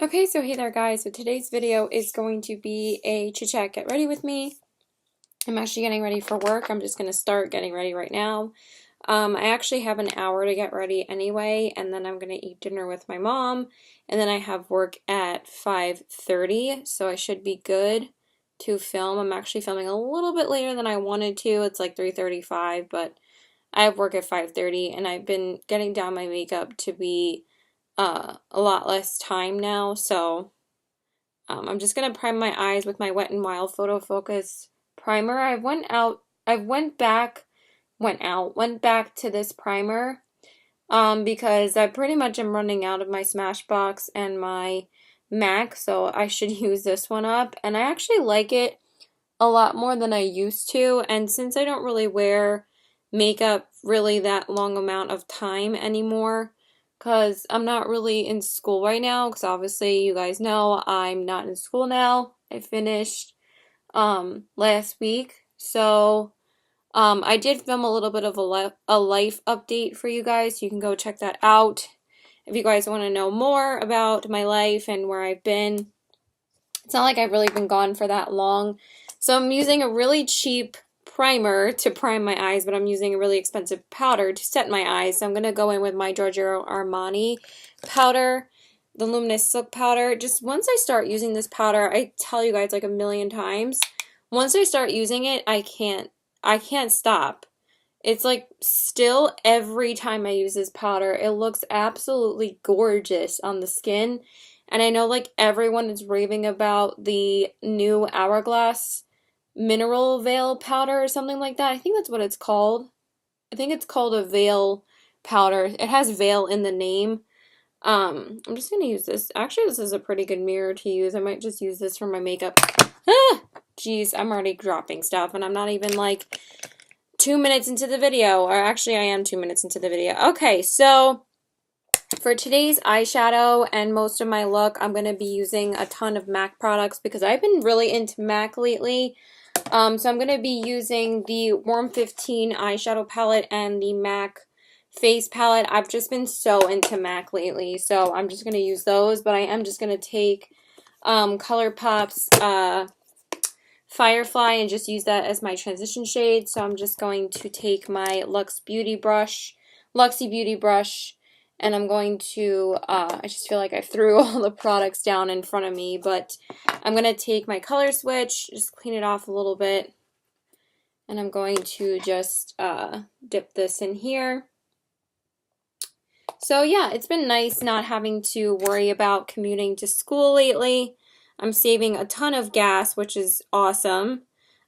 Okay, so hey there guys, so today's video is going to be a chit chat get ready with me. I'm actually getting ready for work. I'm just going to start getting ready right now. I actually have an hour to get ready anyway, and then I'm going to eat dinner with my mom, and then I have work at 5:30, so I should be good to film. I'm actually filming a little bit later than I wanted to. It's like 3:35, but I have work at 5:30, and I've been getting down my makeup to be a lot less time now, so I'm just gonna prime my eyes with my Wet n Wild Photo Focus primer. Went back to this primer because I pretty much am running out of my Smashbox and my MAC, so I should use this one up. And I actually like it a lot more than I used to, and since I don't really wear makeup really that long amount of time anymore, because I'm not really in school right now, because obviously you guys know I'm not in school now. I finished last week, so I did film a little bit of a life update for you guys. You can go check that out if you guys want to know more about my life and where I've been. It's not like I've really been gone for that long. So I'm using a really cheap primer to prime my eyes, but I'm using a really expensive powder to set my eyes. So I'm going to go in with my Giorgio Armani powder, the Luminous Silk powder. Just once I start using this powder, I tell you guys like a million times, once I start using it, I can't stop. It's like still every time I use this powder, it looks absolutely gorgeous on the skin. And I know like everyone is raving about the new Hourglass Mineral Veil powder or something like that. I think that's what it's called. I think it's called a veil powder. It has veil in the name. I'm just gonna use this. Actually, this is a pretty good mirror to use. I might just use this for my makeup. Ah! Jeez, I'm already dropping stuff and I'm not even like 2 minutes into the video. Or actually, I am 2 minutes into the video. Okay, so for today's eyeshadow and most of my look, I'm going to be using a ton of MAC products because I've been really into MAC lately. So I'm going to be using the Warm 15 eyeshadow palette and the MAC face palette. I've just been so into MAC lately, so I'm just going to use those, but I am just going to take ColourPop's Firefly and just use that as my transition shade. So I'm just going to take my Luxie Beauty brush, and I'm going to, I just feel like I threw all the products down in front of me, but I'm going to take my color switch, just clean it off a little bit, and I'm going to just dip this in here. So yeah, it's been nice not having to worry about commuting to school lately. I'm saving a ton of gas, which is awesome.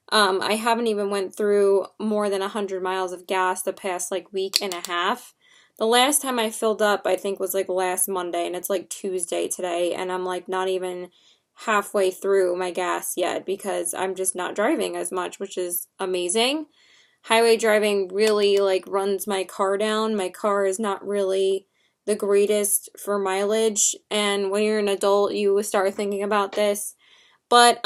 I haven't even went through more than 100 miles of gas the past like week and a half. The last time I filled up, I think, was like last Monday, and it's like Tuesday today, and I'm like not even halfway through my gas yet because I'm just not driving as much, which is amazing. Highway driving really like runs my car down. My car is not really the greatest for mileage, and when you're an adult, you start thinking about this. But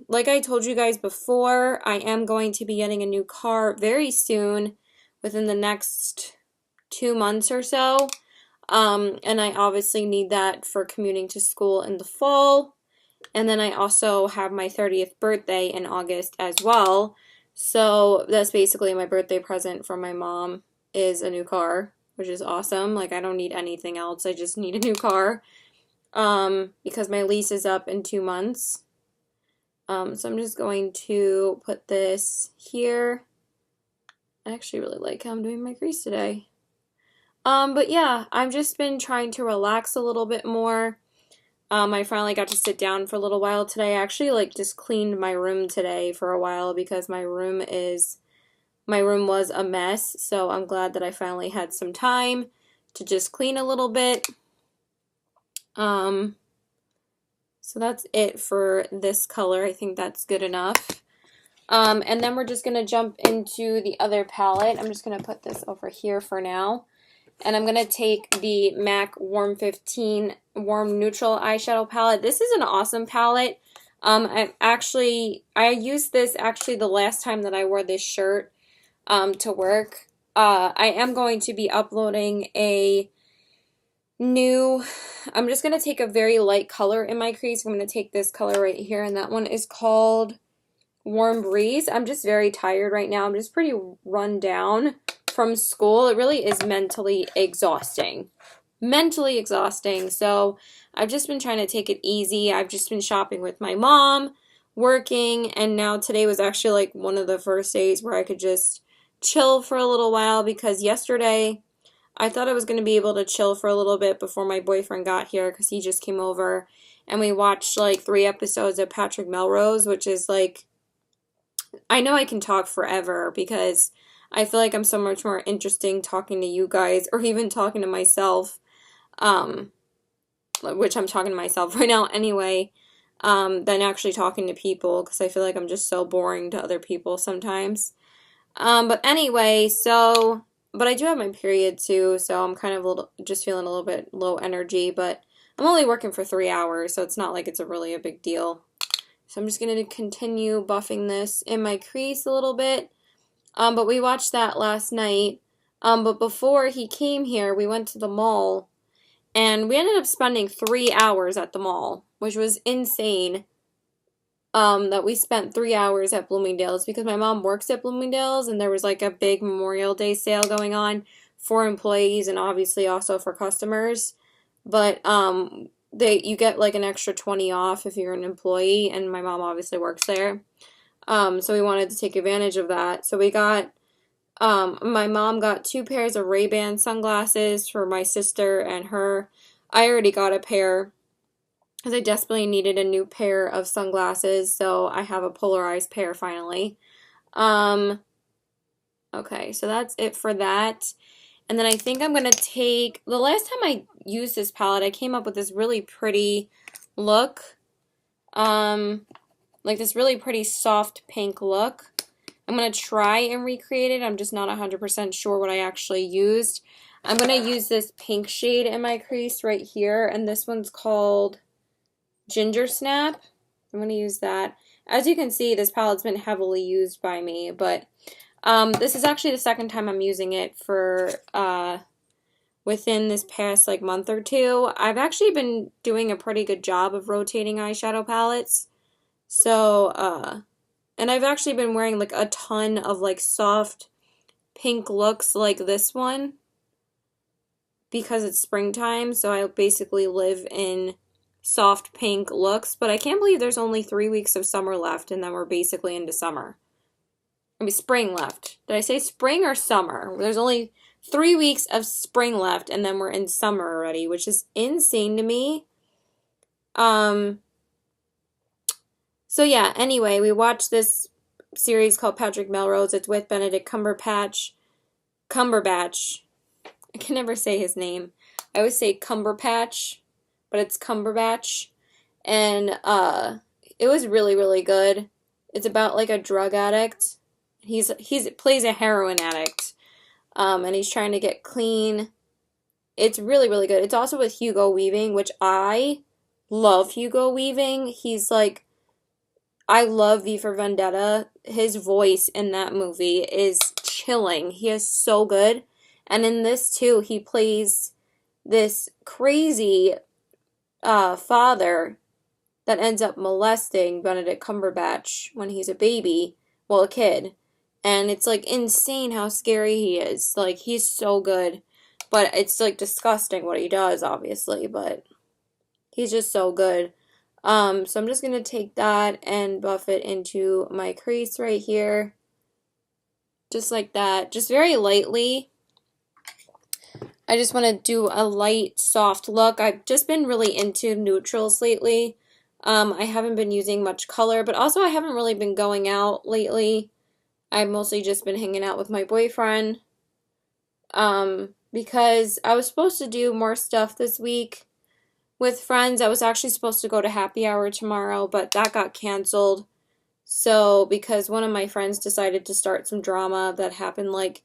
like I told you guys before, I am going to be getting a new car very soon, within the next 2 months or so, and I obviously need that for commuting to school in the fall. And then I also have my 30th birthday in August as well, so that's basically my birthday present from my mom, is a new car, which is awesome. Like, I don't need anything else, I just need a new car, because my lease is up in 2 months. So I'm just going to put this here. I actually really like how I'm doing my crease today. But yeah, I've just been trying to relax a little bit more. I finally got to sit down for a little while today. I actually like just cleaned my room today for a while because my room was a mess. So I'm glad that I finally had some time to just clean a little bit. So that's it for this color. I think that's good enough. And then we're just gonna jump into the other palette. I'm just gonna put this over here for now. And I'm going to take the MAC Warm 15 Warm Neutral Eyeshadow Palette. This is an awesome palette. I used this actually the last time that I wore this shirt to work. I am going to be uploading a new, I'm just going to take a very light color in my crease. I'm going to take this color right here, and that one is called Warm Breeze. I'm just very tired right now. I'm just pretty run down from school. It really is mentally exhausting. Mentally exhausting. So I've just been trying to take it easy. I've just been shopping with my mom, working, and now today was actually like one of the first days where I could just chill for a little while, because yesterday I thought I was going to be able to chill for a little bit before my boyfriend got here, because he just came over and we watched like 3 episodes of Patrick Melrose, which is like, I know I can talk forever because I feel like I'm so much more interesting talking to you guys, or even talking to myself, um, which I'm talking to myself right now anyway, than actually talking to people, because I feel like I'm just so boring to other people sometimes. But anyway, so, but I do have my period too, so I'm kind of just feeling a little bit low energy, but I'm only working for 3 hours, so it's not like it's really a big deal. So I'm just going to continue buffing this in my crease a little bit. But we watched that last night. But before he came here, we went to the mall, and we ended up spending 3 hours at the mall, which was insane. That we spent 3 hours at Bloomingdale's, because my mom works at Bloomingdale's, and there was like a big Memorial Day sale going on for employees and obviously also for customers. But you get like an extra 20 off if you're an employee, and my mom obviously works there. So we wanted to take advantage of that. So we got, my mom got 2 pairs of Ray-Ban sunglasses for my sister and her. I already got a pair because I desperately needed a new pair of sunglasses, so I have a polarized pair finally. Okay, so that's it for that. And then I think I'm going to take, the last time I used this palette, I came up with this really pretty look. Like this really pretty soft pink look. I'm going to try and recreate it. I'm just not 100% sure what I actually used. I'm going to use this pink shade in my crease right here, and this one's called Ginger Snap. I'm going to use that. As you can see, this palette's been heavily used by me, but this is actually the second time I'm using it for within this past like month or two. I've actually been doing a pretty good job of rotating eyeshadow palettes. So, and I've actually been wearing like a ton of like soft pink looks like this one because it's springtime, so I basically live in soft pink looks, but I can't believe there's only 3 weeks of summer left, and then we're basically into summer. I mean, spring left. Did I say spring or summer? There's only 3 weeks of spring left, and then we're in summer already, which is insane to me. So yeah, anyway, we watched this series called Patrick Melrose. It's with Benedict Cumberbatch. I can never say his name. I always say Cumberpatch, but it's Cumberbatch. And it was really, really good. It's about like a drug addict. He plays a heroin addict. And he's trying to get clean. It's really, really good. It's also with Hugo Weaving, which I love Hugo Weaving. He's like, I love V for Vendetta. His voice in that movie is chilling. He is so good. And in this too, he plays this crazy father that ends up molesting Benedict Cumberbatch when he's a baby, well, a kid. And it's like insane how scary he is. Like, he's so good. But it's like disgusting what he does, obviously, but he's just so good. So I'm just going to take that and buff it into my crease right here. Just like that. Just very lightly. I just want to do a light, soft look. I've just been really into neutrals lately. I haven't been using much color, but also I haven't really been going out lately. I've mostly just been hanging out with my boyfriend. Because I was supposed to do more stuff this week with friends. I was actually supposed to go to happy hour tomorrow, but that got canceled. So, because one of my friends decided to start some drama that happened like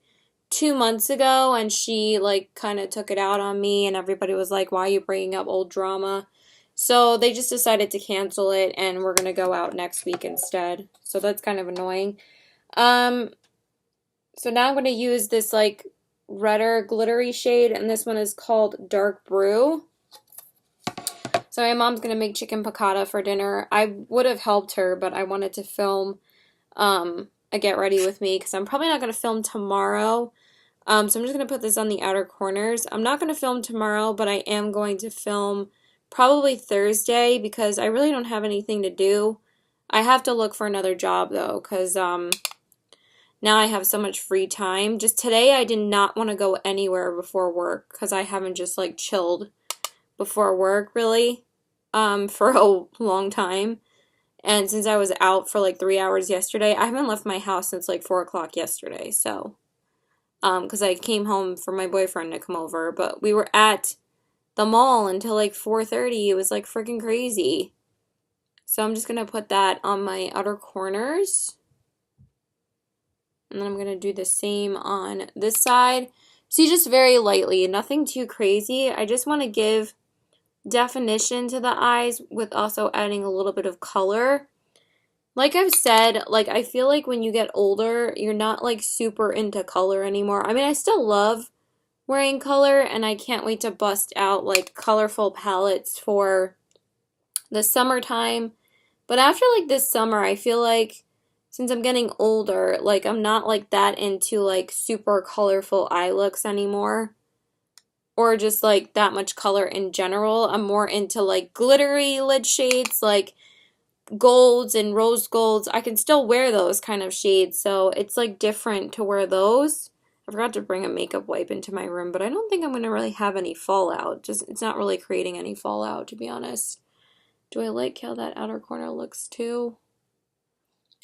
2 months ago, and she like kind of took it out on me, and everybody was like, why are you bringing up old drama? So they just decided to cancel it, and we're gonna go out next week instead. So that's kind of annoying. So now I'm gonna use this like redder glittery shade, and this one is called Dark Brew. So my mom's going to make chicken piccata for dinner. I would have helped her, but I wanted to film a get ready with me because I'm probably not going to film tomorrow. So I'm just going to put this on the outer corners. I'm not going to film tomorrow, but I am going to film probably Thursday because I really don't have anything to do. I have to look for another job though because now I have so much free time. Just today I did not want to go anywhere before work because I haven't just like chilled before work really for a long time. And since I was out for like 3 hours yesterday, I haven't left my house since like 4 o'clock yesterday. So, because I came home for my boyfriend to come over, but we were at the mall until like 4:30. It was like freaking crazy. So I'm just going to put that on my outer corners. And then I'm going to do the same on this side. See, just very lightly, nothing too crazy. I just want to give definition to the eyes with also adding a little bit of color. Like I've said, like I feel like when you get older, you're not like super into color anymore. I mean, I still love wearing color and I can't wait to bust out like colorful palettes for the summertime. But after like this summer, I feel like since I'm getting older, like I'm not like that into like super colorful eye looks anymore. Or just like that much color in general. I'm more into like glittery lid shades, like golds and rose golds. I can still wear those kind of shades, so it's like different to wear those. I forgot to bring a makeup wipe into my room, but I don't think I'm going to really have any fallout. Just it's not really creating any fallout, to be honest. Do I like how that outer corner looks too?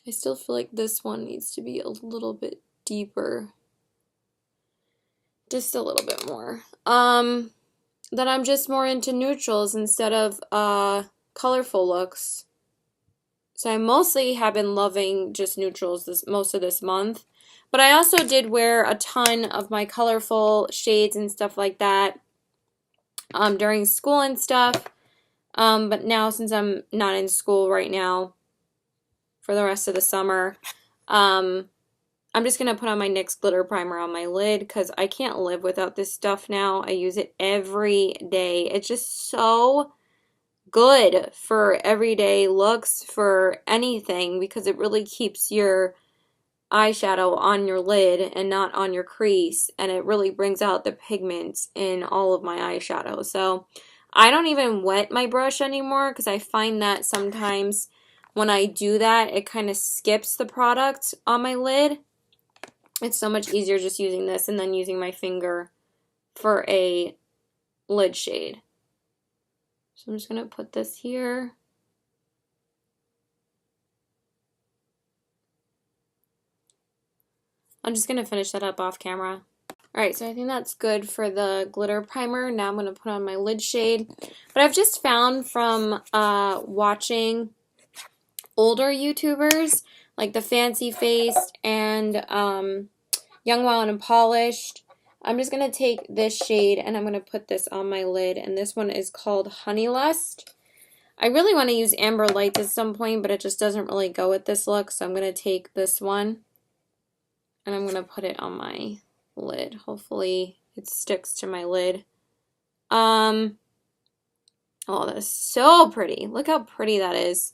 I still feel like this one needs to be a little bit deeper. Just a little bit more. Then I'm just more into neutrals instead of colorful looks. So I mostly have been loving just neutrals most of this month. But I also did wear a ton of my colorful shades and stuff like that during school and stuff. But now since I'm not in school right now for the rest of the summer, I'm just going to put on my NYX glitter primer on my lid because I can't live without this stuff now. I use it every day. It's just so good for everyday looks, for anything, because it really keeps your eyeshadow on your lid and not on your crease, and it really brings out the pigments in all of my eyeshadow. So I don't even wet my brush anymore because I find that sometimes when I do that, it kind of skips the product on my lid. It's so much easier just using this and then using my finger for a lid shade. So I'm just going to put this here. I'm just going to finish that up off camera. Alright, so I think that's good for the glitter primer. Now I'm going to put on my lid shade. But I've just found from watching older YouTubers, like the Fancy Faced and Young, Wild, and Polished. I'm just going to take this shade and I'm going to put this on my lid. And this one is called Honey Lust. I really want to use Amber Lights at some point, but it just doesn't really go with this look. So I'm going to take this one and I'm going to put it on my lid. Hopefully it sticks to my lid. Oh, that is so pretty. Look how pretty that is.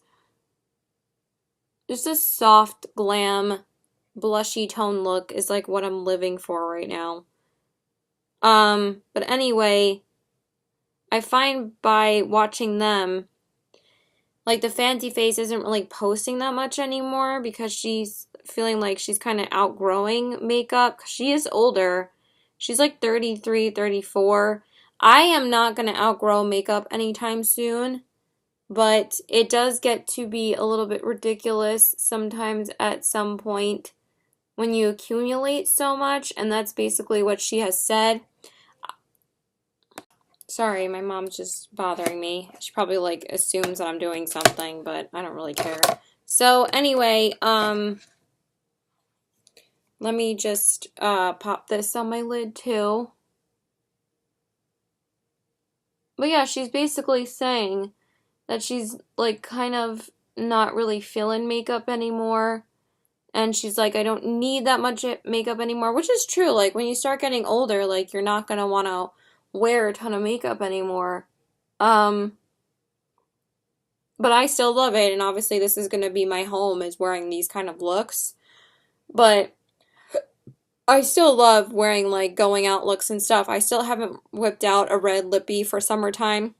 Just a soft, glam, blushy tone look is like what I'm living for right now. But anyway, I find by watching them, like the Fancy Face isn't really posting that much anymore because she's feeling like she's kind of outgrowing makeup. She is older. She's like 33, 34. I am not going to outgrow makeup anytime soon. But it does get to be a little bit ridiculous sometimes at some point when you accumulate so much, and that's basically what she has said. Sorry, my mom's just bothering me. She probably like assumes that I'm doing something, but I don't really care. So anyway, let me just pop this on my lid too. But yeah, she's basically saying that she's like kind of not really feeling makeup anymore And she's like, I don't need that much makeup anymore, which is true. Like, when you start getting older, like, you're not gonna want to wear a ton of makeup anymore. Um, but I still love it, and obviously this is gonna be my home, is wearing these kind of looks. But I still love wearing, like, going out looks and stuff. I still haven't whipped out a red lippy for summertime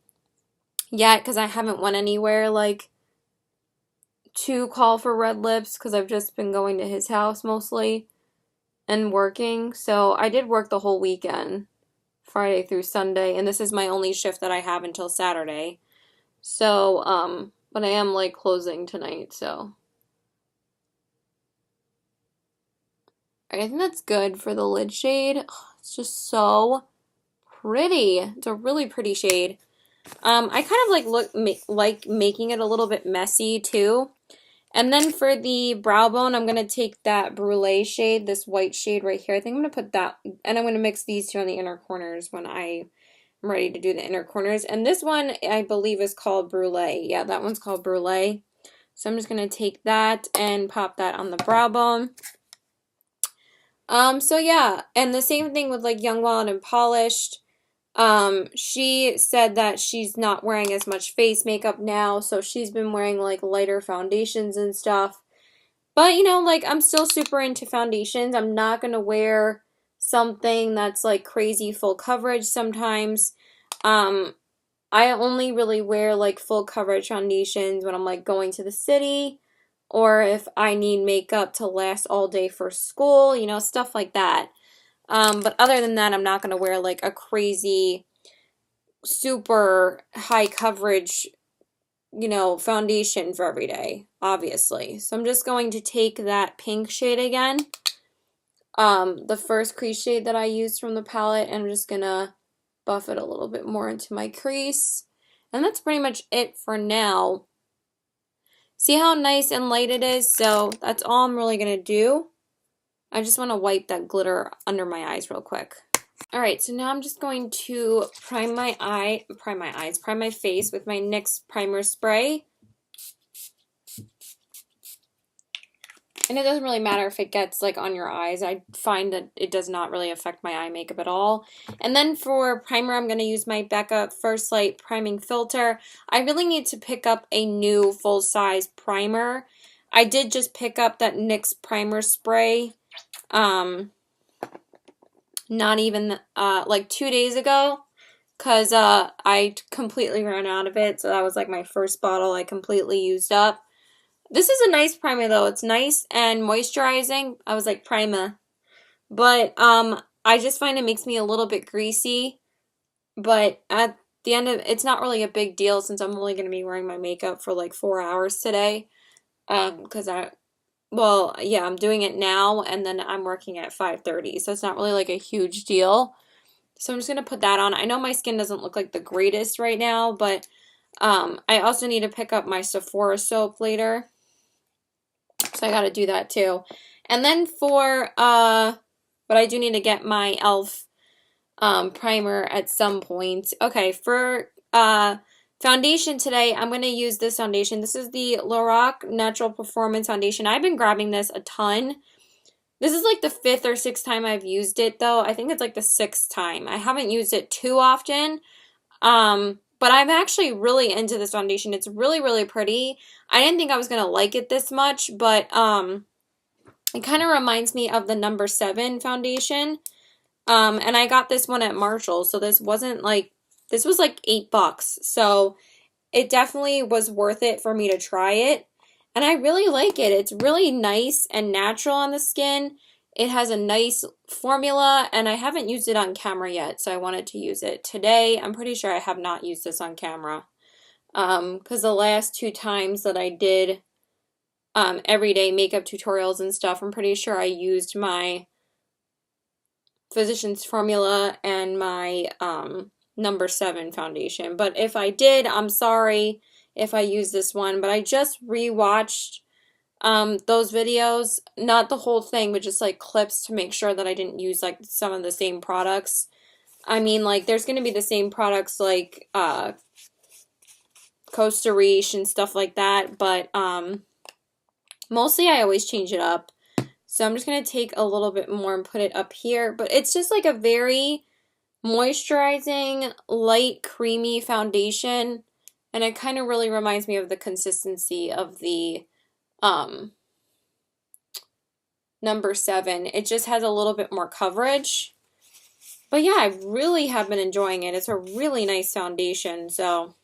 yet, because I haven't went anywhere, like, to call for red lips, because I've just been going to his house mostly and working. So I did work the whole weekend, Friday through Sunday, and this is my only shift that I have until Saturday. So, but I am, like, closing tonight, so. I think that's good for the lid shade. Oh, it's just so pretty. It's a really pretty shade. I kind of like making it a little bit messy too. And then for the brow bone, I'm gonna take that brulee shade, this white shade right here. I think I'm gonna put that, and I'm gonna mix these two on the inner corners when I'm ready to do the inner corners. And this one, I believe, is called brulee. Yeah, that one's called brulee. So I'm just gonna take that and pop that on the brow bone. So yeah, and the same thing with like Young Wild and Polished. She said that she's not wearing as much face makeup now, so she's been wearing like lighter foundations and stuff. But you know, like, I'm still super into foundations. I'm not gonna wear something that's like crazy full coverage sometimes. Um, I only really wear like full coverage foundations when I'm like going to the city, or if I need makeup to last all day for school, you know, stuff like that. But other than that, I'm not going to wear like a crazy, super high coverage, you know, foundation for every day, obviously. So I'm just going to take that pink shade again, the first crease shade that I used from the palette, and I'm just going to buff it a little bit more into my crease. And that's pretty much it for now. See how nice and light it is? So that's all I'm really going to do. I just want to wipe that glitter under my eyes real quick. Alright, so now I'm just going to prime my face with my NYX primer spray. And it doesn't really matter if it gets like on your eyes. I find that it does not really affect my eye makeup at all. And then for primer, I'm going to use my Becca First Light Priming Filter. I really need to pick up a new full-size primer. I did just pick up that NYX primer spray. Not even like 2 days ago, because I completely ran out of it. So that was like my first bottle I completely used up. This is a nice primer though. It's nice and moisturizing. I was like, primer. But I just find it makes me a little bit greasy. But at the end of it's not really a big deal, since I'm only going to be wearing my makeup for like 4 hours today. Because well, yeah, I'm doing it now, and then I'm working at 5:30, so it's not really like a huge deal. So I'm just going to put that on. I know my skin doesn't look like the greatest right now, but I also need to pick up my Sephora soap later. So I got to do that too. And then for, but I do need to get my e.l.f. Primer at some point. Okay, for foundation today, I'm going to use this foundation. This is the Lorac Natural Performance Foundation. I've been grabbing this a ton. This is like the 5th or 6th time I've used it, though. I think it's like the 6th time. I haven't used it too often, but I'm actually really into this foundation. It's really, really pretty. I didn't think I was going to like it this much, but it kind of reminds me of the No. 7 foundation. And I got this one at Marshall, so this wasn't like, this was like $8. So it definitely was worth it for me to try it. And I really like it. It's really nice and natural on the skin. It has a nice formula, and I haven't used it on camera yet, so I wanted to use it today. I'm pretty sure I have not used this on camera. Because the last 2 times that I did everyday makeup tutorials and stuff, I'm pretty sure I used my Physicians Formula and my No. 7 foundation. But if I did, I'm sorry if I used this one. But I just rewatched those videos, not the whole thing, but just like clips to make sure that I didn't use like some of the same products. I mean, like, there's going to be the same products like Costa Riche and stuff like that, but mostly I always change it up. So I'm just going to take a little bit more and put it up here. But it's just like a very moisturizing, light, creamy foundation. And it kind of really reminds me of the consistency of the number 7. It just has a little bit more coverage. But yeah, I really have been enjoying it. It's a really nice foundation. So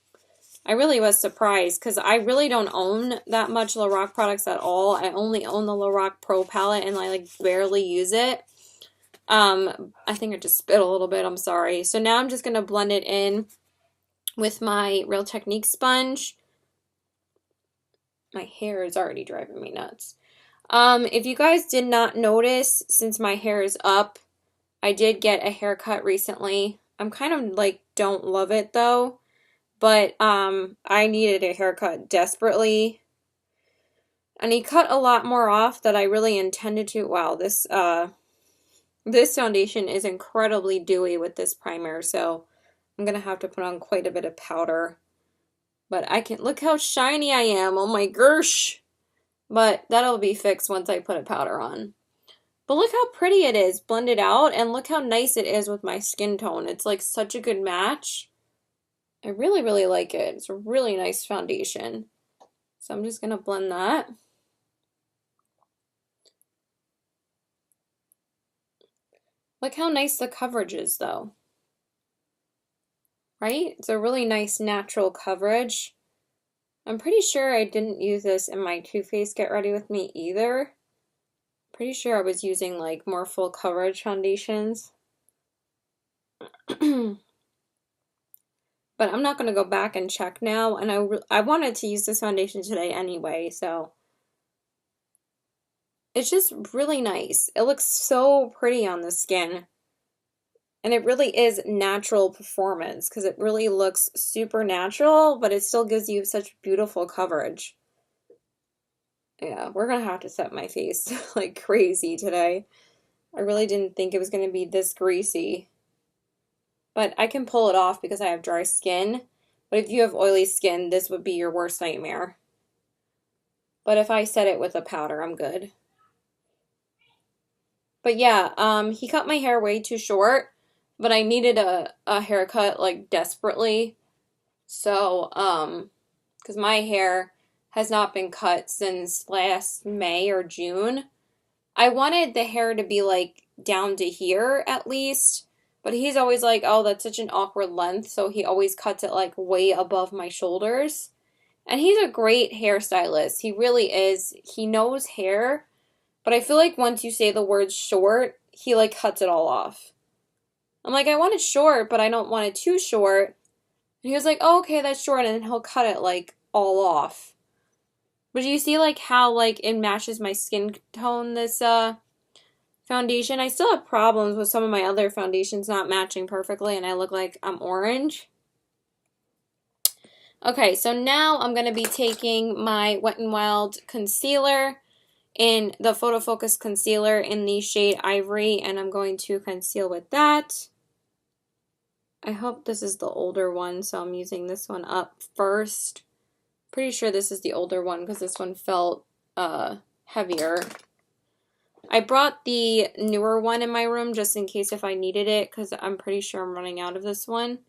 I really was surprised because I really don't own that much Lorac products at all. I only own the Lorac Pro palette and I like barely use it. I think I just spit a little bit. I'm sorry. So now I'm just going to blend it in with my Real Technique sponge. My hair is already driving me nuts. If you guys did not notice, since my hair is up, I did get a haircut recently. I'm kind of like don't love it though, but I needed a haircut desperately. And he cut a lot more off than I really intended to. Wow, this foundation is incredibly dewy with this primer, so I'm gonna have to put on quite a bit of powder. But I can look how shiny I am. Oh my gosh. But that'll be fixed once I put a powder on. But look how pretty it is blended out, and look how nice it is with my skin tone. It's like such a good match. I really, really like it. It's a really nice foundation. So I'm just going to blend that. Look how nice the coverage is though. Right? It's a really nice natural coverage. I'm pretty sure I didn't use this in my Too Faced Get Ready With Me either. Pretty sure I was using like more full coverage foundations. But I'm not going to go back and check now, and I wanted to use this foundation today anyway, so it's just really nice. It looks so pretty on the skin. And it really is natural performance because it really looks super natural, but it still gives you such beautiful coverage. Yeah, we're gonna have to set my face like crazy today. I really didn't think it was gonna be this greasy. But I can pull it off because I have dry skin. But if you have oily skin, this would be your worst nightmare. But if I set it with a powder, I'm good. But yeah, he cut my hair way too short, but I needed a haircut like desperately. So, because my hair has not been cut since last May or June. I wanted the hair to be like down to here at least, but he's always like, oh, that's such an awkward length, so he always cuts it like way above my shoulders. And he's a great hairstylist. He really is. He knows hair, but I feel like once you say the word short, he like cuts it all off. I'm like, I want it short, but I don't want it too short. And he was like, oh, okay, that's short, and then he'll cut it like all off. But do you see like how like it matches my skin tone, this foundation? I still have problems with some of my other foundations not matching perfectly, and I look like I'm orange. Okay, so now I'm going to be taking my Wet n Wild concealer in the Photo Focus concealer in the shade Ivory, and I'm going to conceal with that. I hope this is the older one, so I'm using this one up first. Pretty sure this is the older one because this one felt heavier. I brought the newer one in my room just in case if I needed it because I'm pretty sure I'm running out of this one.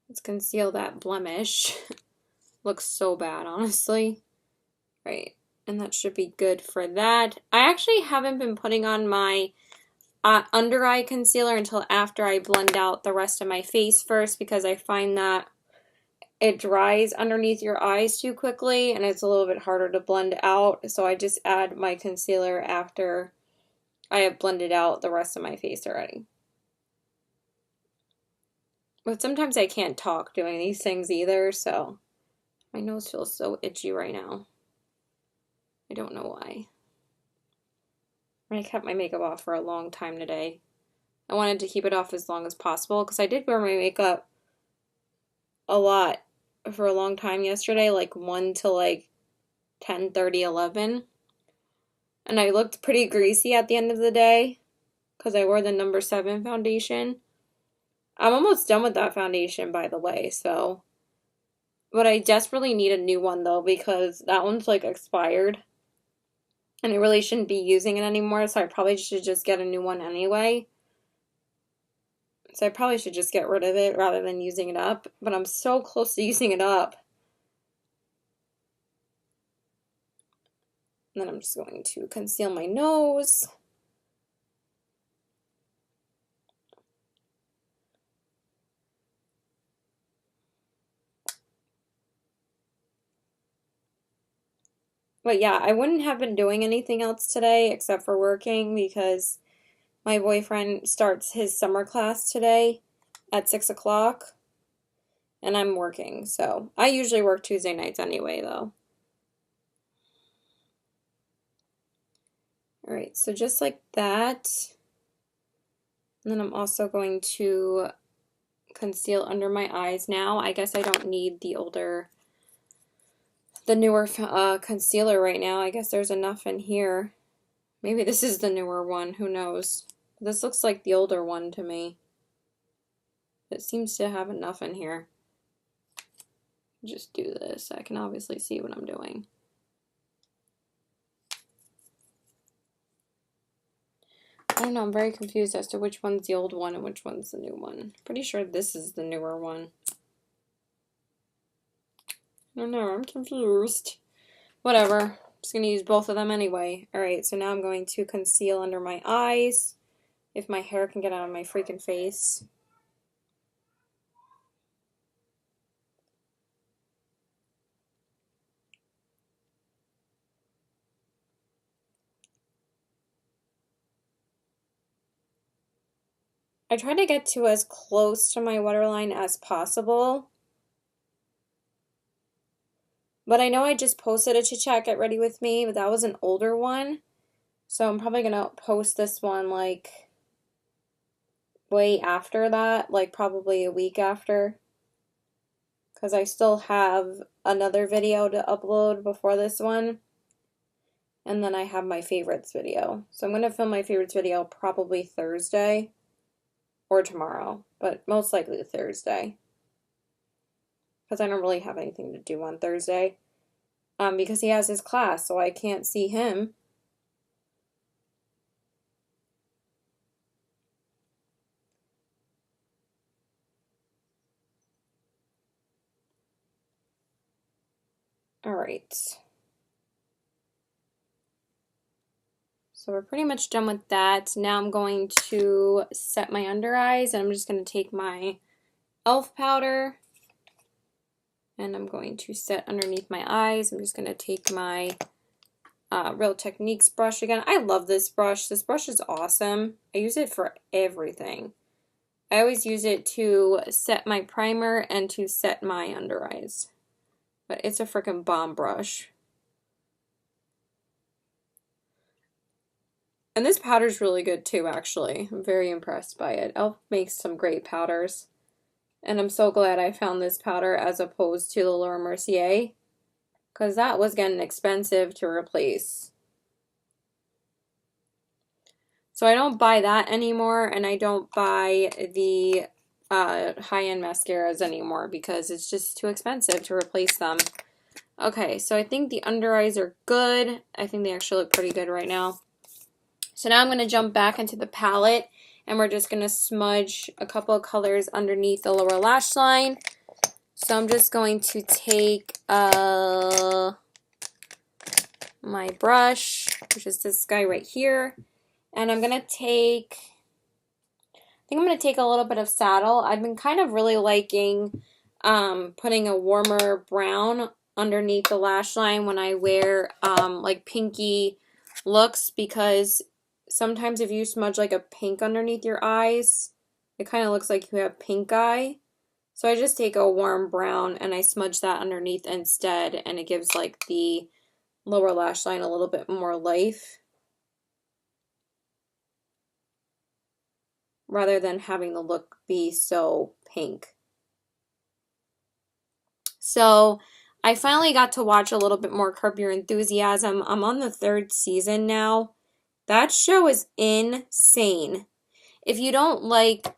Let's conceal that blemish. Looks so bad, honestly. Right, and that should be good for that. I actually haven't been putting on my under eye concealer until after I blend out the rest of my face first because I find that it dries underneath your eyes too quickly and it's a little bit harder to blend out. So I just add my concealer after I have blended out the rest of my face already. But sometimes I can't talk doing these things either, so my nose feels so itchy right now. I don't know why. I kept my makeup off for a long time today. I wanted to keep it off as long as possible because I did wear my makeup a lot for a long time yesterday, like 1 to like 10:30, 11. And I looked pretty greasy at the end of the day because I wore the number 7 foundation. I'm almost done with that foundation, by the way, so But I desperately need a new one though because that one's like expired. And I really shouldn't be using it anymore, so I probably should just get a new one anyway. So I probably should just get rid of it rather than using it up. But I'm so close to using it up. And then I'm just going to conceal my nose. But yeah, I wouldn't have been doing anything else today except for working because my boyfriend starts his summer class today at 6 o'clock. And I'm working, so I usually work Tuesday nights anyway, though. All right, so just like that. And then I'm also going to conceal under my eyes now. I guess I don't need the newer concealer right now. I guess there's enough in here. Maybe this is the newer one, who knows. This looks like the older one to me. It seems to have enough in here. Just do this. I can obviously see what I'm doing. I don't know, I'm very confused as to which one's the old one and which one's the new one. Pretty sure this is the newer one. I don't know, I'm confused. Whatever, I'm just going to use both of them anyway. Alright, so now I'm going to conceal under my eyes, if my hair can get out of my freaking face. I try to get to as close to my waterline as possible. But I know I just posted a Chit Chat Get Ready With Me, but that was an older one. So I'm probably going to post this one like way after that, like probably a week after. Because I still have another video to upload before this one. And then I have my favorites video. So I'm going to film my favorites video probably Thursday or tomorrow, but most likely Thursday. Because I don't really have anything to do on Thursday. Because he has his class, so I can't see him. Alright. So we're pretty much done with that. Now I'm going to set my under eyes, and I'm just going to take my e.l.f. powder, and I'm going to set underneath my eyes. I'm just going to take my Real Techniques brush again. I love this brush. This brush is awesome. I use it for everything. I always use it to set my primer and to set my under eyes. But it's a freaking bomb brush. And this powder's really good too, actually. I'm very impressed by it. e.l.f. makes some great powders. And I'm so glad I found this powder as opposed to the Laura Mercier, because that was getting expensive to replace. So I don't buy that anymore, and I don't buy the high-end mascaras anymore because it's just too expensive to replace them. Okay, so I think the under eyes are good. I think they actually look pretty good right now. So now I'm going to jump back into the palette, and we're just going to smudge a couple of colors underneath the lower lash line. So I'm just going to take my brush, which is this guy right here, and I'm going to take, I think I'm going to take a little bit of Saddle. I've been kind of really liking putting a warmer brown underneath the lash line when I wear like pinky looks, because sometimes if you smudge like a pink underneath your eyes, it kind of looks like you have pink eye. So I just take a warm brown and I smudge that underneath instead, and it gives like the lower lash line a little bit more life, rather than having the look be so pink. So I finally got to watch a little bit more Curb Your Enthusiasm. I'm on the 3rd season now. That show is insane. If you don't like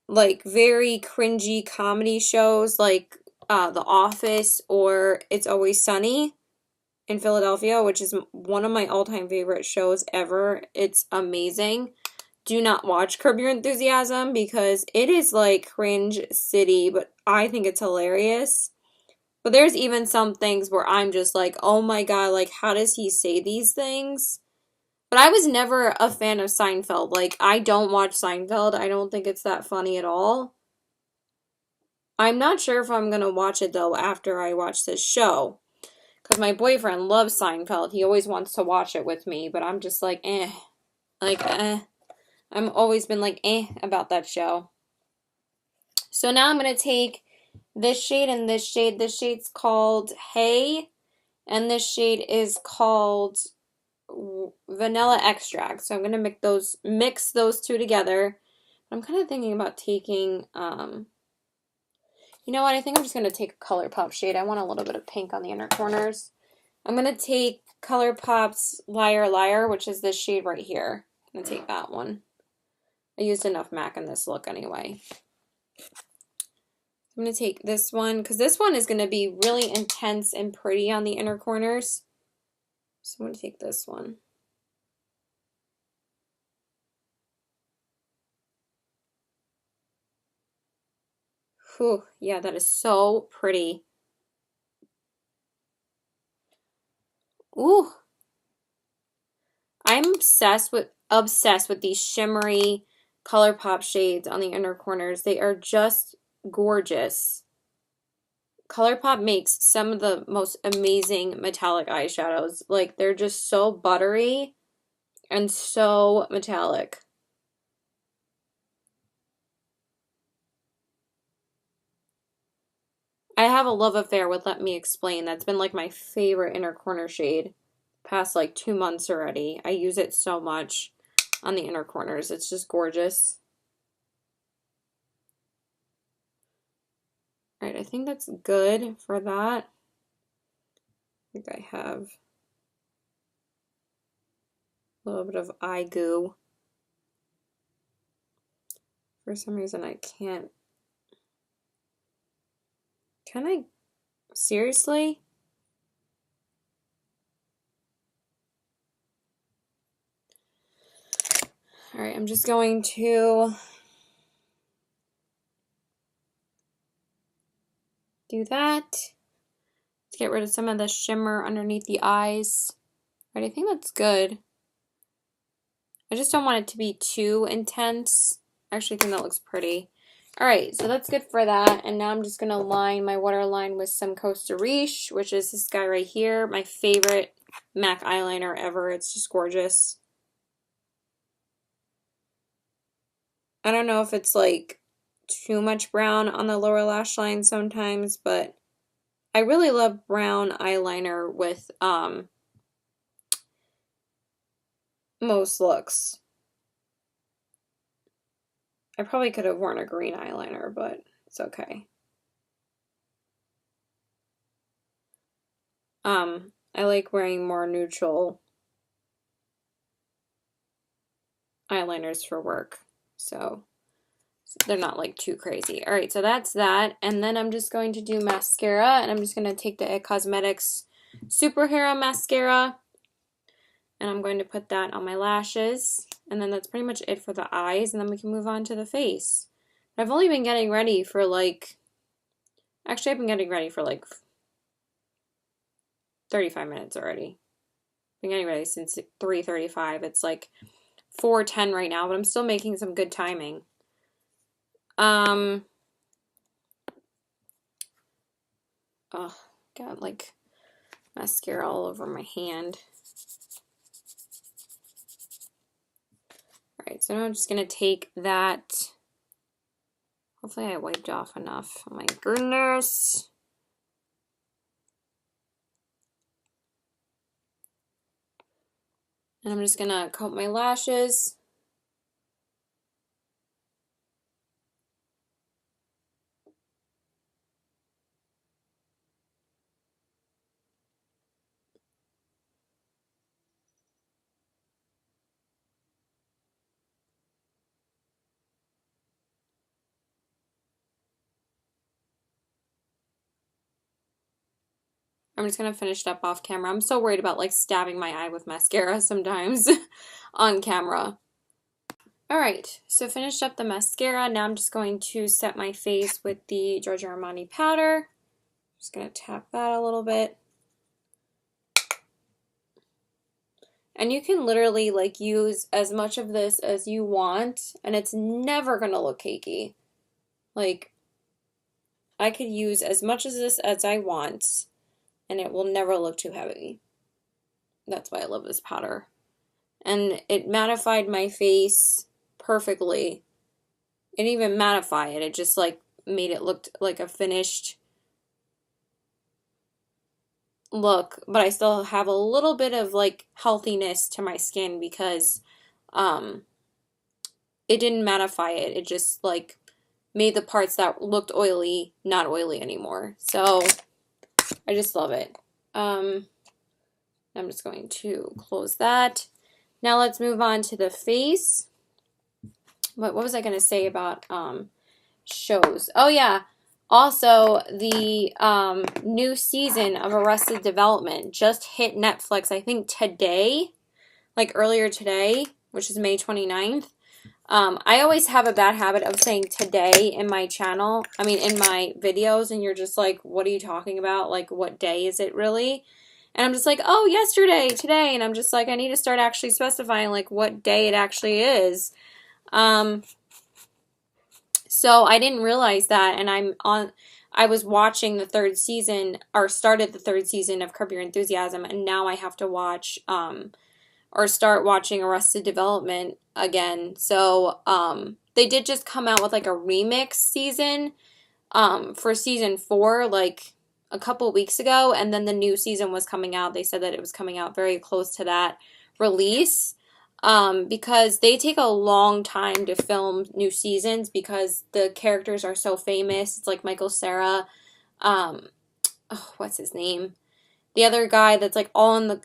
like very cringy comedy shows like The Office or It's Always Sunny in Philadelphia, which is one of my all-time favorite shows ever. It's amazing. Do not watch Curb Your Enthusiasm because it is like cringe city, but I think it's hilarious. But there's even some things where I'm just like, oh my God, like how does he say these things? But I was never a fan of Seinfeld. Like, I don't watch Seinfeld. I don't think it's that funny at all. I'm not sure if I'm gonna watch it though after I watch this show. Because my boyfriend loves Seinfeld. He always wants to watch it with me, but I'm just like, eh. Like, eh. I've always been like, eh, about that show. So now I'm gonna take this shade and this shade. This shade's called Hey, and this shade is called Vanilla Extract. So I'm gonna mix those two together. I'm kind of thinking about taking, you know what? I think I'm just gonna take a ColourPop shade. I want a little bit of pink on the inner corners. I'm gonna take ColourPop's Liar Liar, which is this shade right here. I'm gonna take that one. I used enough MAC in this look anyway. I'm going to take this one because this one is going to be really intense and pretty on the inner corners. So I'm going to take this one. Whew, yeah, that is so pretty. Ooh. I'm obsessed with these shimmery ColourPop shades on the inner corners. They are just gorgeous. ColourPop makes some of the most amazing metallic eyeshadows. Like, they're just so buttery and so metallic. I have a love affair with Let Me Explain. That's been like my favorite inner corner shade past like 2 months already. I use it so much on the inner corners. It's just gorgeous. All right, I think that's good for that. I think I have a little bit of eye goo. For some reason I can't. Can I? Seriously? All right, I'm just going to do that. Let's get rid of some of the shimmer underneath the eyes. All right, I think that's good. I just don't want it to be too intense. I actually think that looks pretty. All right, so that's good for that. And now I'm just going to line my waterline with some Costa Riche, which is this guy right here. My favorite MAC eyeliner ever. It's just gorgeous. I don't know if it's like too much brown on the lower lash line sometimes, but I really love brown eyeliner with most looks. I probably could have worn a green eyeliner, but it's okay. I like wearing more neutral eyeliners for work, so they're not like too crazy. All right, so that's that, and then I'm just going to do mascara, and I'm just going to take the It Cosmetics Superhero Mascara, and I'm going to put that on my lashes, and then that's pretty much it for the eyes, and then we can move on to the face. I've only been getting ready for like, actually I've been getting ready for like 35 minutes already. I've been getting ready since 3:35. It's like 4:10 right now, but I'm still making some good timing. Oh, got like mascara all over my hand. Alright, so now I'm just gonna take that. Hopefully I wiped off enough. Oh my goodness. And I'm just gonna coat my lashes. I'm just going to finish it up off camera. I'm so worried about like stabbing my eye with mascara sometimes on camera. Alright, so finished up the mascara. Now I'm just going to set my face with the Giorgio Armani powder. Just going to tap that a little bit. And you can literally like use as much of this as you want, and it's never going to look cakey. Like, I could use as much of this as I want, and it will never look too heavy. That's why I love this powder. And it mattified my face perfectly. It didn't even mattify it. It just like made it look like a finished look, but I still have a little bit of like healthiness to my skin because it didn't mattify it. It just like made the parts that looked oily not oily anymore. So I just love it. I'm just going to close that. Now let's move on to the face. What was I going to say about shows? Oh yeah. Also, the new season of Arrested Development just hit Netflix, I think today, like earlier today, which is May 29th. I always have a bad habit of saying today in my channel, in my videos, and you're just like, what are you talking about? Like, what day is it really? And I'm just like, oh, yesterday, today, and I'm just like, I need to start actually specifying, like, what day it actually is. So I didn't realize that, and I was watching the third season, or started the third season of Curb Your Enthusiasm, and now I have to watch, or start watching Arrested Development again. So, they did just come out with, like, a remix season, for season 4, like, a couple weeks ago, and then the new season was coming out. They said that it was coming out very close to that release. Because they take a long time to film new seasons because the characters are so famous. It's like Michael Cera, what's his name? The other guy that's like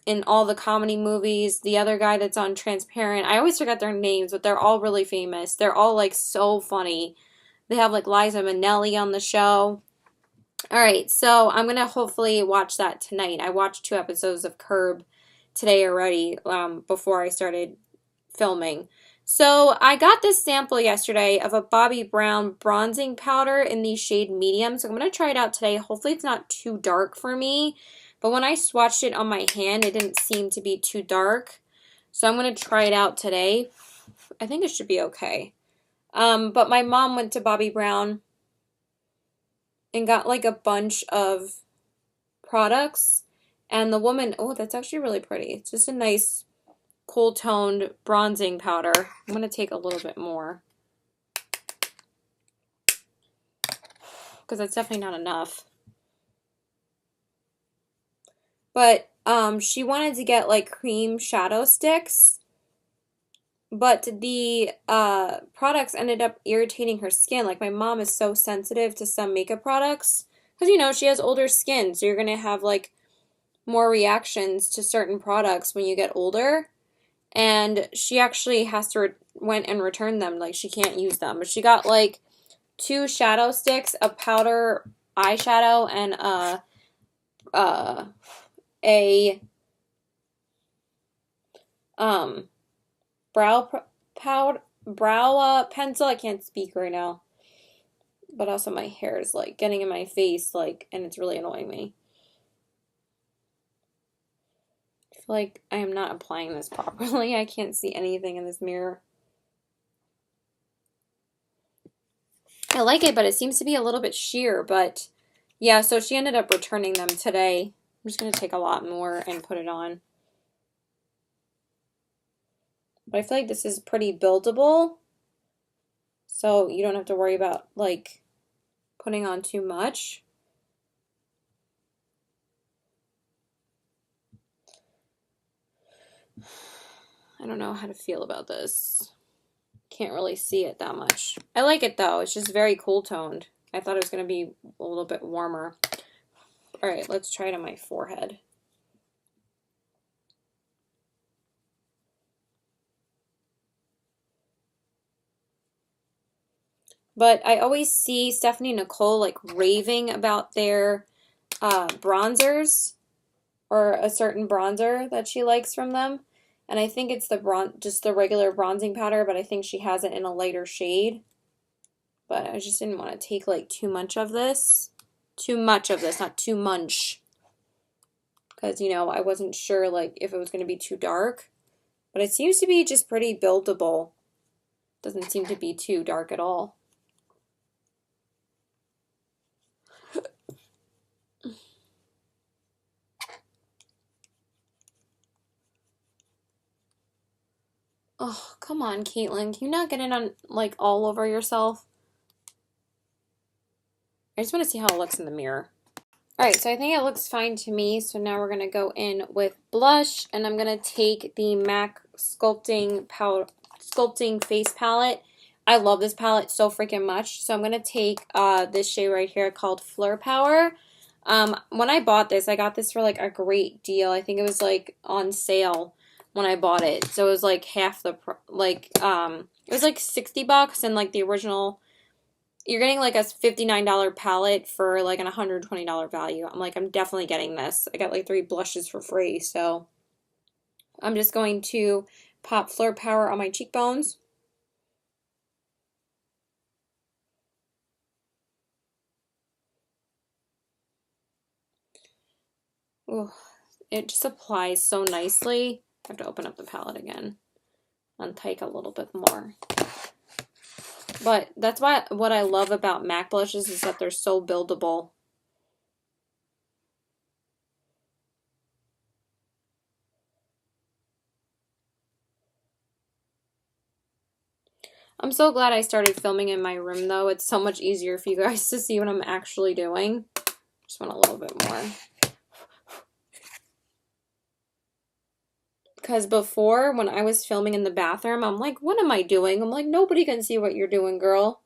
in all the comedy movies. The other guy that's on Transparent. I always forget their names, but they're all really famous. They're all like so funny. They have like Liza Minnelli on the show. Alright, so I'm going to hopefully watch that tonight. I watched 2 episodes of Curb today already, before I started filming. So I got this sample yesterday of a Bobbi Brown bronzing powder in the shade medium. So I'm going to try it out today. Hopefully it's not too dark for me. But when I swatched it on my hand, it didn't seem to be too dark. So I'm going to try it out today. I think it should be okay. But my mom went to Bobbi Brown and got like a bunch of products. And the woman, oh, that's actually really pretty. It's just a nice cool toned bronzing powder. I'm going to take a little bit more because that's definitely not enough. But she wanted to get like cream shadow sticks, but the products ended up irritating her skin. Like my mom is so sensitive to some makeup products because you know she has older skin, so you're going to have like more reactions to certain products when you get older. And she actually has to went and return them. Like, she can't use them. But she got, like, 2 shadow sticks, a powder eyeshadow, and a brow pencil. I can't speak right now. But also my hair is, like, getting in my face, like, and it's really annoying me. Feel like I am not applying this properly. I can't see anything in this mirror. I like it, but it seems to be a little bit sheer, but yeah, so she ended up returning them today. I'm just going to take a lot more and put it on. But I feel like this is pretty buildable, so you don't have to worry about, like, putting on too much. I don't know how to feel about this. Can't really see it that much. I like it though. It's just very cool toned. I thought it was going to be a little bit warmer. Alright, let's try it on my forehead. But I always see Stephanie Nicole like raving about their bronzers. or a certain bronzer that she likes from them. And I think it's just the regular bronzing powder, but I think she has it in a lighter shade. But I just didn't want to take like too much of this. Too much of this, not too much. Because, you know, I wasn't sure like if it was going to be too dark. But it seems to be just pretty buildable. Doesn't seem to be too dark at all. Oh, come on, Caitlin. Can you not get it on, like, all over yourself? I just want to see how it looks in the mirror. Alright, so I think it looks fine to me. So now we're going to go in with blush. And I'm going to take the MAC Sculpting Face Palette. I love this palette so freaking much. So I'm going to take this shade right here called Fleur Power. When I bought this, I got this for, like, a great deal. I think it was, like, on sale when I bought it. So it was like half the, it was like $60 and like the original, you're getting like a $59 palette for like an $120 value. I'm like, I'm definitely getting this. I got like 3 blushes for free. So I'm just going to pop Fleur Power on my cheekbones. Ooh, it just applies so nicely. I have to open up the palette again and take a little bit more. But that's what I love about MAC blushes is that they're so buildable. I'm so glad I started filming in my room though. It's so much easier for you guys to see what I'm actually doing. Just want a little bit more. Because before, when I was filming in the bathroom, I'm like, what am I doing? I'm like, nobody can see what you're doing, girl.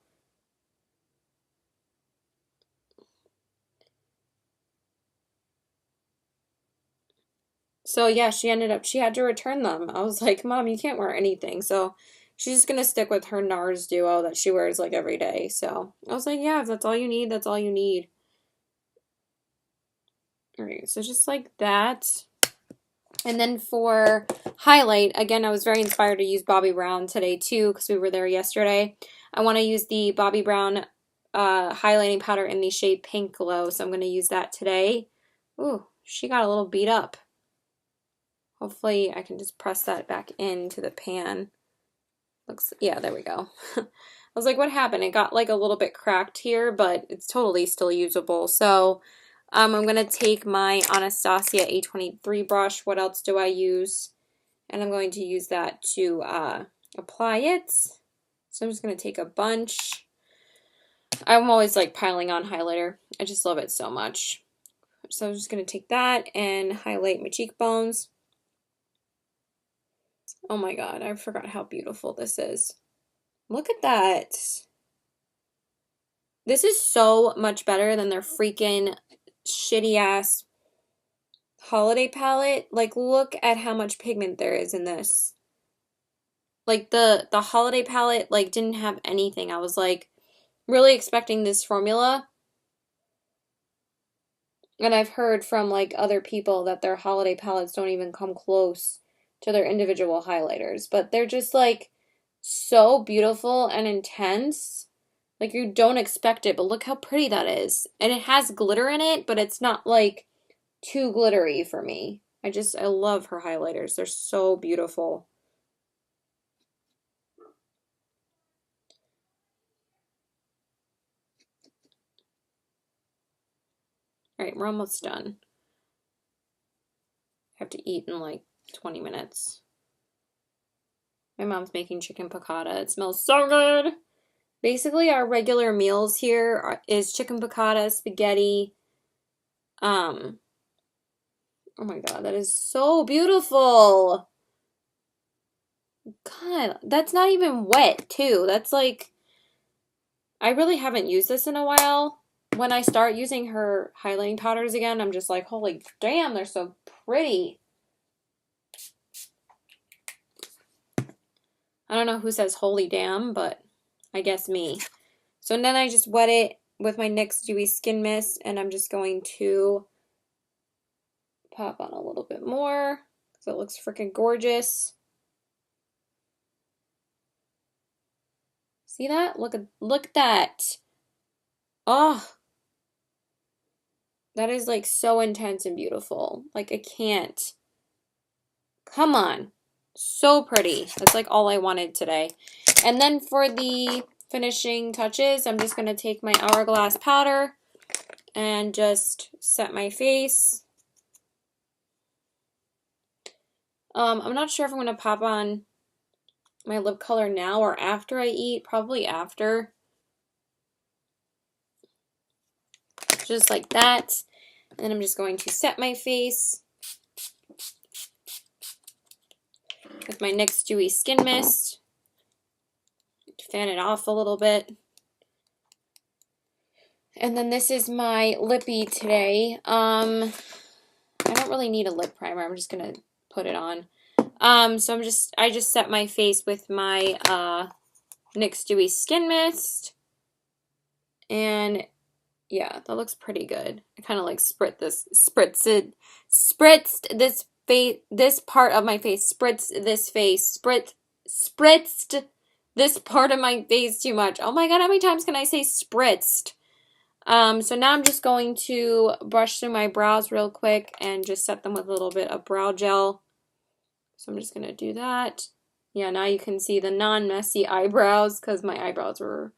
So yeah, she had to return them. I was like, Mom, you can't wear anything. So she's just going to stick with her NARS duo that she wears like every day. So I was like, yeah, if that's all you need, that's all you need. All right, so just like that. And then for highlight, again, I was very inspired to use Bobbi Brown today too because we were there yesterday. I want to use the Bobbi Brown highlighting powder in the shade Pink Glow, so I'm going to use that today. Ooh, she got a little beat up. Hopefully I can just press that back into the pan. Looks, yeah, there we go. I was like, what happened? It got like a little bit cracked here, but it's totally still usable. So I'm going to take my Anastasia A23 brush. What else do I use? And I'm going to use that to apply it. So I'm just going to take a bunch. I'm always like piling on highlighter. I just love it so much. So I'm just going to take that and highlight my cheekbones. Oh my god, I forgot how beautiful this is. Look at that. This is so much better than their freaking shitty ass holiday palette. Like, look at how much pigment there is in this. Like the holiday palette like didn't have anything. I was like really expecting this formula. And I've heard from like other people that their holiday palettes don't even come close to their individual highlighters, but they're just like so beautiful and intense. Like you don't expect it, but look how pretty that is. And it has glitter in it, but it's not like too glittery for me. I love her highlighters. They're so beautiful. All right, we're almost done. I have to eat in like 20 minutes. My mom's making chicken piccata. It smells so good. Basically, our regular meals here is chicken piccata, spaghetti. Oh my god, that is so beautiful. God, that's not even wet, too. That's like, I really haven't used this in a while. When I start using her highlighting powders again, I'm just like, holy damn, they're so pretty. I don't know who says holy damn, but I guess me. So then I just wet it with my NYX Dewy Skin Mist, and I'm just going to pop on a little bit more because it looks freaking gorgeous. See that? Look at that. Oh, that is like so intense and beautiful. Like I can't. Come on. So pretty. That's like all I wanted today. And then for the finishing touches, I'm just going to take my Hourglass powder and just set my face. I'm not sure if I'm going to pop on my lip color now or after I eat. Probably after. Just like that. And then I'm just going to set my face with my NYX Dewy Skin Mist. Fan it off a little bit. And then this is my lippy today. I don't really need a lip primer. I'm just gonna put it on. So I just set my face with my NYX Dewy Skin Mist. And yeah, that looks pretty good. I kind of like spritzed this part of my face, spritzed this part of my face too much. Oh my god, how many times can I say spritzed? So now I'm just going to brush through my brows real quick and just set them with a little bit of brow gel. So I'm just going to do that. Yeah, now you can see the non-messy eyebrows because my eyebrows were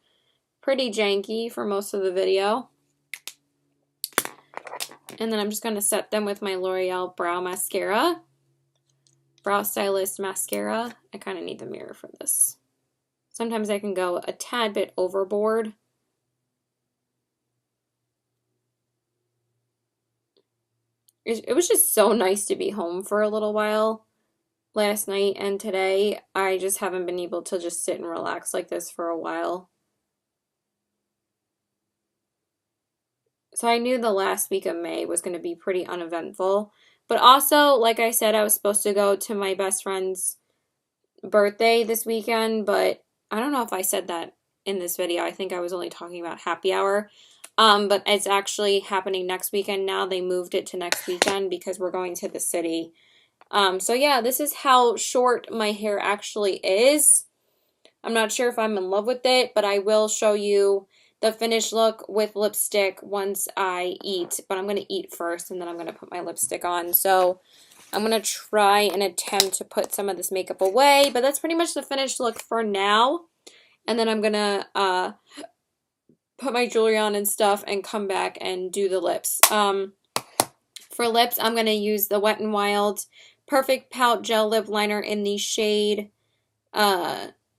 pretty janky for most of the video. And then I'm just going to set them with my L'Oreal Brow Mascara. Brow Stylist Mascara. I kind of need the mirror for this. Sometimes I can go a tad bit overboard. It was just so nice to be home for a little while last night and today. I just haven't been able to just sit and relax like this for a while. So I knew the last week of May was going to be pretty uneventful. But also, like I said, I was supposed to go to my best friend's birthday this weekend, but I don't know if I said that in this video. I think I was only talking about happy hour. But it's actually happening next weekend now. They moved it to next weekend because we're going to the city. So yeah, this is how short my hair actually is. I'm not sure if I'm in love with it, but I will show you the finished look with lipstick once I eat. But I'm going to eat first and then I'm going to put my lipstick on. So I'm going to try and attempt to put some of this makeup away. But that's pretty much the finished look for now. And then I'm going to put my jewelry on and stuff and come back and do the lips. For lips, I'm going to use the Wet n Wild Perfect Pout Gel Lip Liner in the shade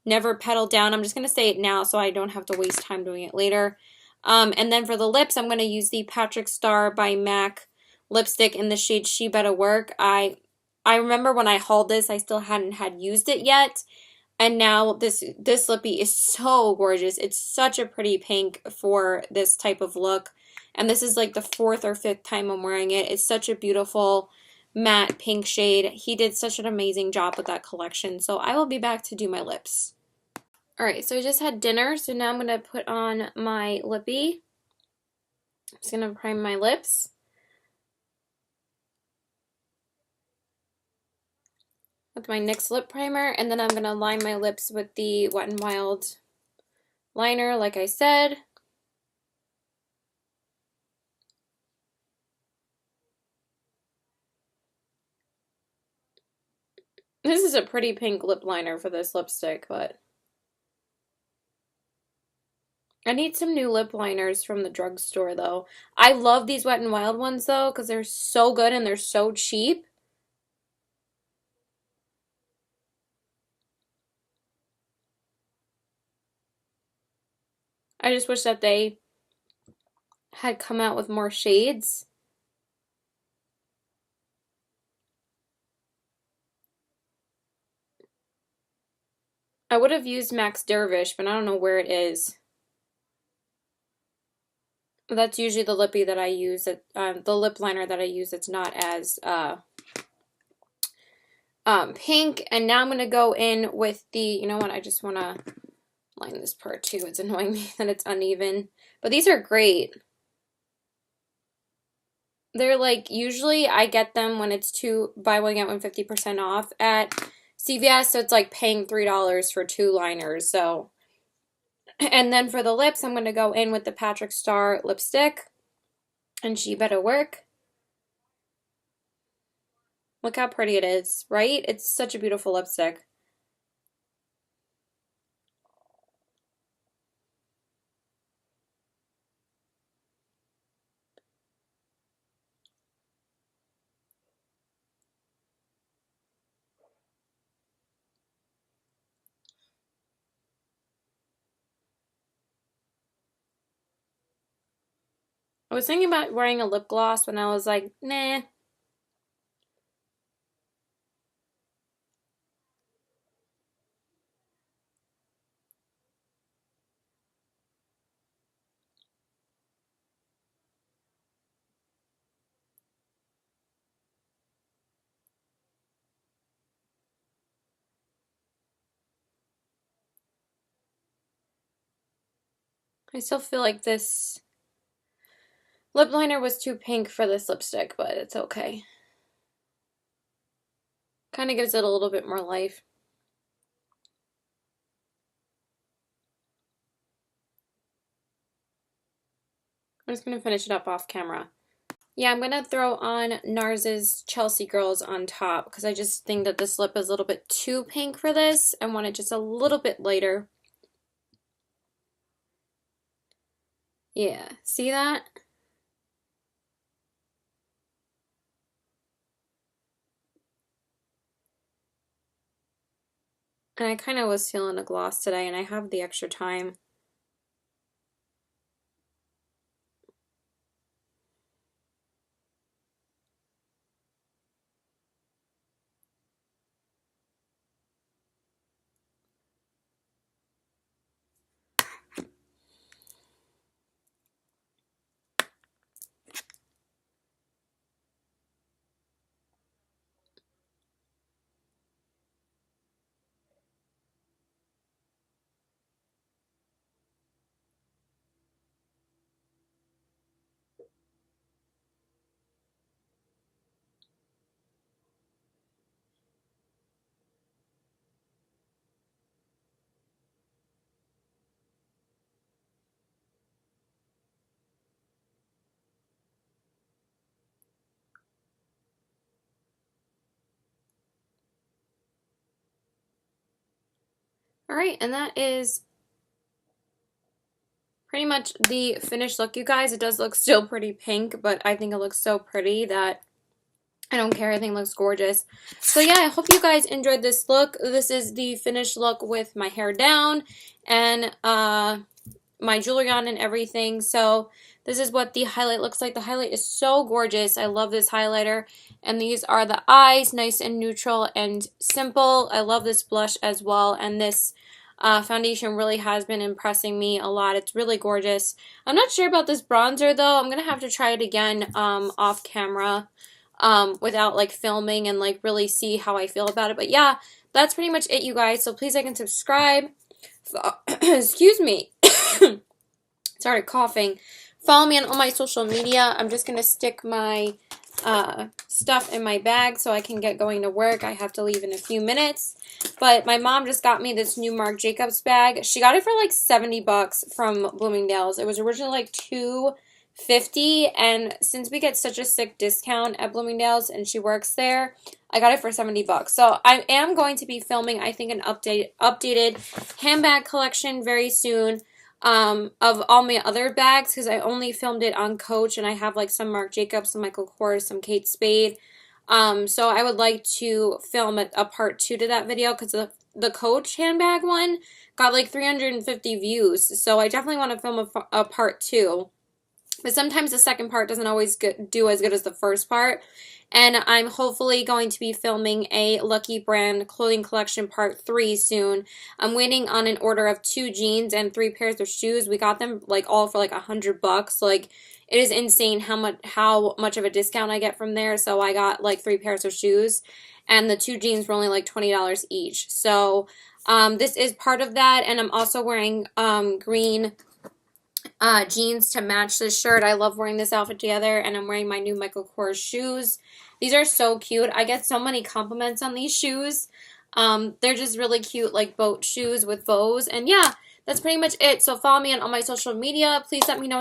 Never Petal Down. I'm just going to say it now so I don't have to waste time doing it later. And then for the lips, I'm going to use the Patrick Star by MAC lipstick in the shade She Better Work. I remember when I hauled this, I still hadn't used it yet. And now this lippy is so gorgeous. It's such a pretty pink for this type of look. And this is like the 4th or 5th time I'm wearing it. It's such a beautiful matte pink shade. He did such an amazing job with that collection. So I will be back to do my lips. Alright, so I just had dinner. So now I'm going to put on my lippy. I'm just going to prime my lips. With my NYX lip primer, and then I'm going to line my lips with the Wet n Wild liner, like I said. This is a pretty pink lip liner for this lipstick, but I need some new lip liners from the drugstore, though. I love these Wet n Wild ones, though, because they're so good and they're so cheap. I just wish that they had come out with more shades. I would have used Max Dervish, but I don't know where it is. That's usually the lippy that I use. The lip liner that I use. It's not as pink. And now I'm gonna go in with the. You know what? I just want to line this part too. It's annoying me that it's uneven, but these are great. They're like, usually I get them when it's buy one get one 50% off at CVS, so it's like paying $3 for 2 liners. So, and then for the lips, I'm going to go in with the Patrick Star lipstick, and she better work. Look how pretty it is, right? It's such a beautiful lipstick. I was thinking about wearing a lip gloss when I was like, nah. I still feel like this lip liner was too pink for this lipstick, but it's okay. Kind of gives it a little bit more life. I'm just going to finish it up off camera. Yeah, I'm going to throw on NARS's Chelsea Girls on top because I just think that this lip is a little bit too pink for this. I want it just a little bit lighter. Yeah, see that? And I kind of was feeling a gloss today, and I have the extra time. All right, and that is pretty much the finished look, you guys. It does look still pretty pink, but I think it looks so pretty that I don't care. I think it looks gorgeous. So yeah, I hope you guys enjoyed this look. This is the finished look with my hair down and my jewelry on and everything. So this is what the highlight looks like. The highlight is so gorgeous. I love this highlighter. And these are the eyes, nice and neutral and simple. I love this blush as well. And this foundation really has been impressing me a lot. It's really gorgeous. I'm not sure about this bronzer though. I'm going to have to try it again off camera without like filming and like really see how I feel about it. But yeah, that's pretty much it, you guys. So please like and subscribe. Excuse me. Started coughing. Follow me on all my social media. I'm just going to stick my stuff in my bag so I can get going to work. I have to leave in a few minutes. But my mom just got me this new Marc Jacobs bag. She got it for like 70 bucks from Bloomingdale's. It was originally like $2.50, and since we get such a sick discount at Bloomingdale's and she works there, I got it for 70 bucks. So I am going to be filming, I think, an updated handbag collection very soon. Of all my other bags, because I only filmed it on Coach, and I have like some Marc Jacobs, some Michael Kors, some Kate Spade. So I would like to film a part 2 to that video, because the Coach handbag one got like 350 views. So I definitely want to film a part 2. But sometimes the second part doesn't always do as good as the first part. And I'm hopefully going to be filming a Lucky Brand clothing collection part 3 soon. I'm waiting on an order of 2 jeans and 3 pairs of shoes. We got them like all for like $100. Like, it is insane how much of a discount I get from there. So I got like 3 pairs of shoes, and the 2 jeans were only like $20 each. So this is part of that. And I'm also wearing green jeans to match this shirt. I love wearing this outfit together, and I'm wearing my new Michael Kors shoes. These are so cute. I get so many compliments on these shoes. They're just really cute, like boat shoes with bows. And yeah, that's pretty much it. So follow me on all my social media. Please let me know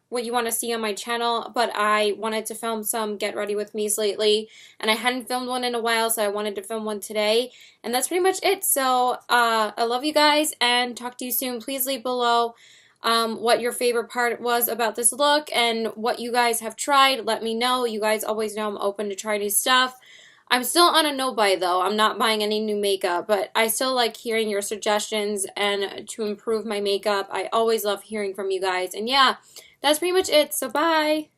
what you want to see on my channel. But I wanted to film some Get Ready With Me's lately, and I hadn't filmed one in a while, so I wanted to film one today. And that's pretty much it. So I love you guys, and talk to you soon. Please leave below what your favorite part was about this look and what you guys have tried. Let me know. You guys always know I'm open to try new stuff. I'm still on a no buy though. I'm not buying any new makeup, but I still like hearing your suggestions and to improve my makeup. I always love hearing from you guys. And yeah, that's pretty much it. So bye.